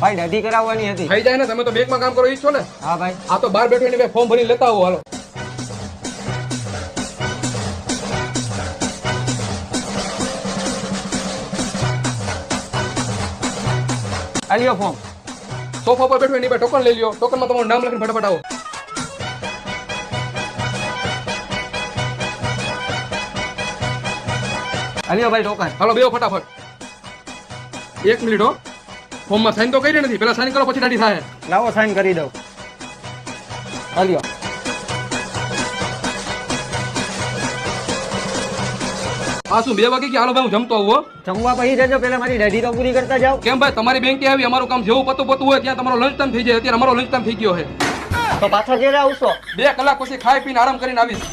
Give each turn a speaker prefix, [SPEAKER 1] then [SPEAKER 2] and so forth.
[SPEAKER 1] ભાઈ દાઢી કરાવવાની હતી.
[SPEAKER 2] થઈ જાય ને, તમે તો બેંકમાં કામ કરો ઈ જ છો ને?
[SPEAKER 1] હા ભાઈ.
[SPEAKER 2] આ તો બહાર બેઠો એને બે ફોર્મ ભરીને લેતા આવો હાલો.
[SPEAKER 1] આ લ્યો ફોર્મ.
[SPEAKER 2] સોફા પર બેઠો એની બે ટોકન લઈ લ્યો. ટોકનમાં તમારું નામ લખીને ફટાફટ આવો.
[SPEAKER 1] આ લ્યો ભાઈ ટોકન.
[SPEAKER 2] હાલો બેહો ફટાફટ. 1 મિનિટ હો. ફોર્મમાં સાઈન તો કરી નથી. પેલા સાઈન કરો પછી દાઢી થાય.
[SPEAKER 1] લાવો સાઈન કરી દઉં. આ લ્યો.
[SPEAKER 2] આ શું 2 વાગે કે હાલો ભાઈ હું જમતો આવું હો.
[SPEAKER 1] જમવા પછી જજો, પેલા મારી દાઢી તો પૂરી કરતા જાઓ.
[SPEAKER 2] કેમ ભાઈ તમારી બેંકે આવી અમારું કામ જેવું પતું હોય ત્યાં તમારો લંચ ટાઈમ થઈ જાય. અત્યારે અમારો લંચ ટાઈમ થઈ ગયો છે.
[SPEAKER 1] તો પાછા ઘેરે આવશો?
[SPEAKER 2] 2 કલાક પછી ખાઈ પીને આરામ કરીને આવીશ.